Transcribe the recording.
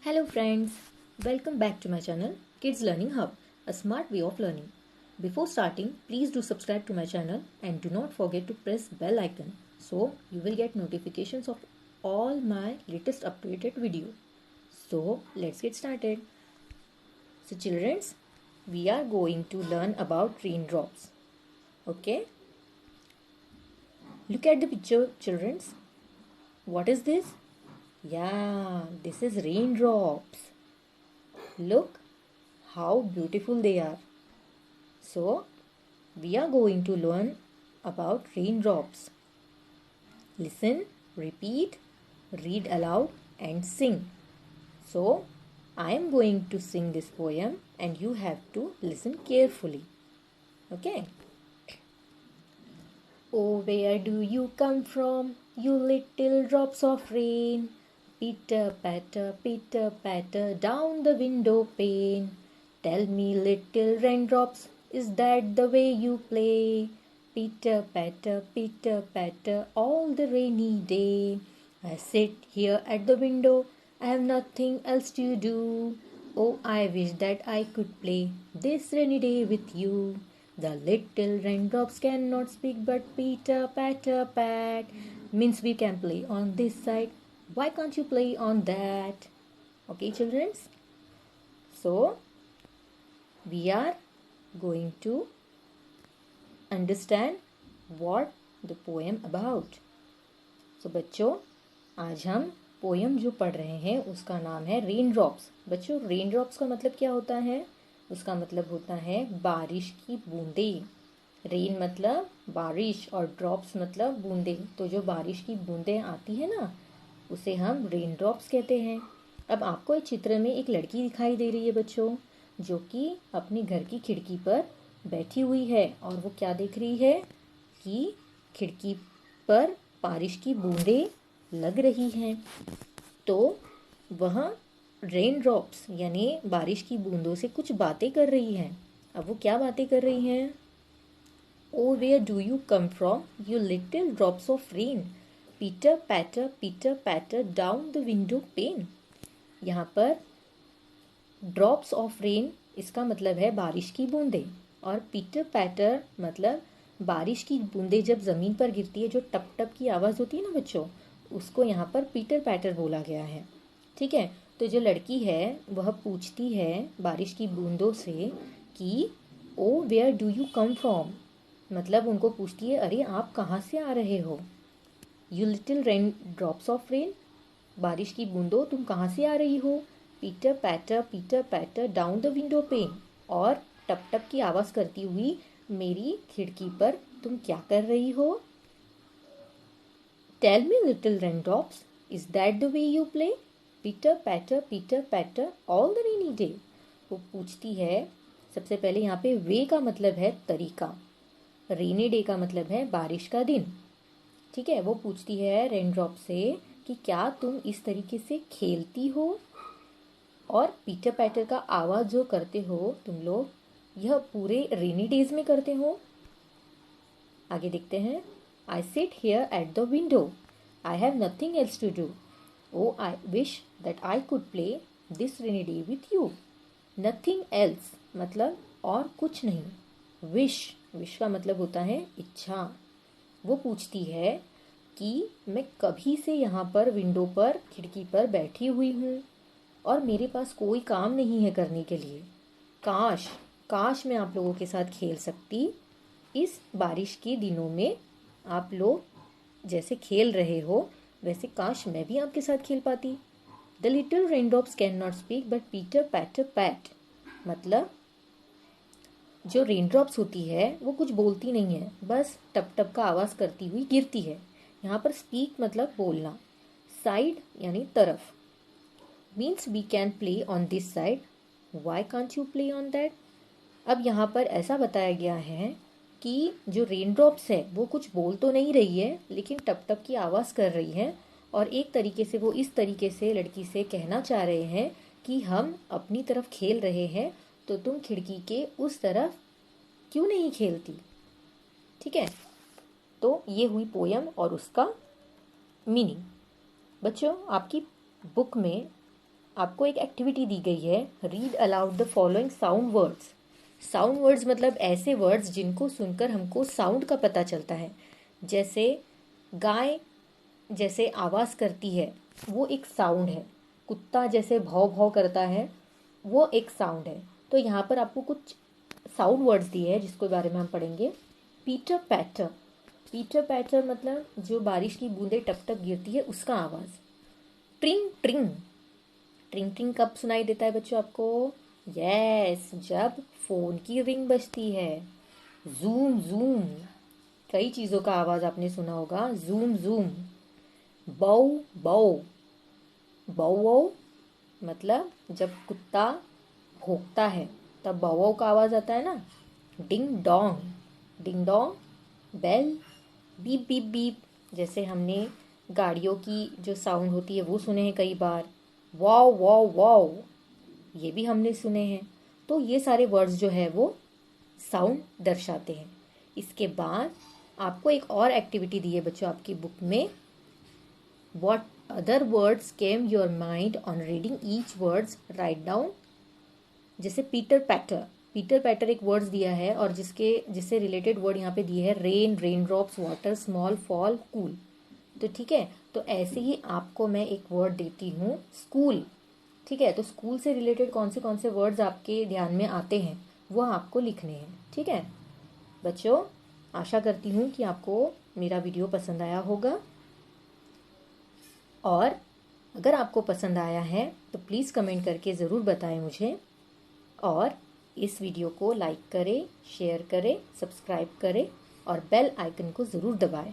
Hello friends, welcome back to my channel Kids Learning Hub, a smart way of learning. Before starting, please do subscribe to my channel and do not forget to press bell icon so you will get notifications of all my latest updated video. So let's get started. So children, we are going to learn about raindrops. Okay? Look at the picture, children. What is this? Yeah, this is raindrops. Look how beautiful they are. So, we are going to learn about raindrops. Listen, repeat, read aloud and sing. So, I am going to sing this poem and you have to listen carefully. Okay? Oh, where do you come from, you little drops of rain? Pitter, patter, down the window pane. Tell me, little raindrops, is that the way you play? Pitter, patter, all the rainy day. I sit here at the window, I have nothing else to do. Oh, I wish that I could play this rainy day with you. The little raindrops cannot speak, but pitter, patter, pat means we can play on this side. Why can't you play on that? Okay, children? So, we are going to understand what the poem about. So, बच्चों आज हम poem जो पढ़ रहे हैं उसका नाम है रेनड्रॉप्स. बच्चों रेनड्रॉप्स का मतलब क्या होता है? उसका मतलब होता है बारिश की बूंदें. रेन मतलब बारिश और ड्रॉप्स मतलब बूंदें. तो जो बारिश की बूंदें आती है ना उसे हम रेनड्रॉप्स कहते हैं. अब आपको इस चित्र में एक लड़की दिखाई दे रही है बच्चों, जो कि अपने घर की खिड़की पर बैठी हुई है और वो क्या देख रही है कि खिड़की पर बारिश की बूंदें लग रही हैं. तो वह रेन ड्रॉप्स यानी बारिश की बूंदों से कुछ बातें कर रही हैं. अब वो क्या बातें कर रही हैं? Oh where do you come from you little drops of rain. Pitter patter down the window pane. यहाँ पर ड्रॉप्स ऑफ रेन इसका मतलब है बारिश की बूंदें, और पीटर पैटर मतलब बारिश की बूंदें जब ज़मीन पर गिरती है जो टप टप की आवाज़ होती है ना बच्चों, उसको यहाँ पर पीटर पैटर बोला गया है. ठीक है. तो जो लड़की है वह पूछती है बारिश की बूंदों से कि oh where do you come from, मतलब उनको पूछती है अरे आप कहाँ से आ रहे हो. You little rain drops of rain, बारिश की बूंदों तुम कहाँ से आ रही हो. Peter patter down the window pen, और टप टप की आवाज़ करती हुई मेरी खिड़की पर तुम क्या कर रही हो. Tell me little raindrops, is that the way you play. Pitter patter all the rainy day. वो पूछती है, सबसे पहले यहाँ पे वे का मतलब है तरीका, रेनी डे का मतलब है बारिश का दिन. ठीक है. वो पूछती है रेनड्रॉप से कि क्या तुम इस तरीके से खेलती हो, और पीटर पैटर का आवाज़ जो करते हो तुम लोग यह पूरे रेनी डेज में करते हो. आगे देखते हैं. I sit here at the window, I have nothing else to do. O I wish that I could play this rainy day with you. Nothing else मतलब और कुछ नहीं. विश का मतलब होता है इच्छा. वो पूछती है कि मैं कभी से यहाँ पर विंडो पर खिड़की पर बैठी हुई हूँ और मेरे पास कोई काम नहीं है करने के लिए. काश मैं आप लोगों के साथ खेल सकती. इस बारिश के दिनों में आप लोग जैसे खेल रहे हो वैसे काश मैं भी आपके साथ खेल पाती. The little raindrops can not speak but pitter patter PAT, मतलब जो रेनड्रॉप्स होती है वो कुछ बोलती नहीं है, बस टप टप का आवाज़ करती हुई गिरती है. यहाँ पर स्पीक मतलब बोलना. साइड यानी तरफ, means we can play on this side, why can't you play on that. अब यहाँ पर ऐसा बताया गया है कि जो रेनड्रॉप्स है वो कुछ बोल तो नहीं रही है लेकिन टप टप की आवाज़ कर रही है, और एक तरीके से वो इस तरीके से लड़की से कहना चाह रहे हैं कि हम अपनी तरफ खेल रहे हैं तो तुम खिड़की के उस तरफ क्यों नहीं खेलती. ठीक है. तो ये हुई पोयम और उसका मीनिंग. बच्चों आपकी बुक में आपको एक एक्टिविटी दी गई है, read aloud the following sound words. Sound words मतलब ऐसे वर्ड्स जिनको सुनकर हमको साउंड का पता चलता है। जैसे गाय जैसे आवाज़ करती है वो एक साउंड है, कुत्ता जैसे भौं भौं करता है वो एक साउंड है। तो यहाँ पर आपको कुछ साउंड वर्ड्स दिए हैं जिसके बारे में हम पढ़ेंगे। पीटर पैटर, पीटर पैटर मतलब जो बारिश की बूंदें टप टप गिरती है उसका आवाज़। ट्रिंग ट्रिंग, ट्रिंग ट्रिंग कब सुनाई देता है बच्चों आपको? यस, जब फ़ोन की रिंग बजती है। जूम जूम, कई चीज़ों का आवाज़ आपने सुना होगा, जूम जूम। बौ बौ, बौ बौ मतलब जब कुत्ता भौंकता है तब बौ बौ का आवाज़ आता है ना। Ding dong, ding dong. Bell, beep beep beep, जैसे हमने गाड़ियों की जो साउंड होती है वो सुने हैं कई बार। वाओ वाओ वाओ, ये भी हमने सुने हैं। तो ये सारे वर्ड्स जो है वो साउंड दर्शाते हैं। इसके बाद आपको एक और एक्टिविटी दी है बच्चों आपकी बुक में। What other words came your mind on reading each words? Write down. जैसे पीटर पैटर, पीटर पैटर एक वर्ड्स दिया है और जिससे रिलेटेड वर्ड यहाँ पे दिए है rain, rain drops, water, small, fall, cool. तो ठीक है, तो ऐसे ही आपको मैं एक वर्ड देती हूँ, स्कूल। ठीक है, तो स्कूल से रिलेटेड कौन से वर्ड्स आपके ध्यान में आते हैं वो आपको लिखने हैं। ठीक है बच्चों, आशा करती हूँ कि आपको मेरा वीडियो पसंद आया होगा, और अगर आपको पसंद आया है तो प्लीज़ कमेंट करके ज़रूर बताएं मुझे, और इस वीडियो को लाइक करें, शेयर करें, सब्सक्राइब करें और बेल आइकन को ज़रूर दबाएं।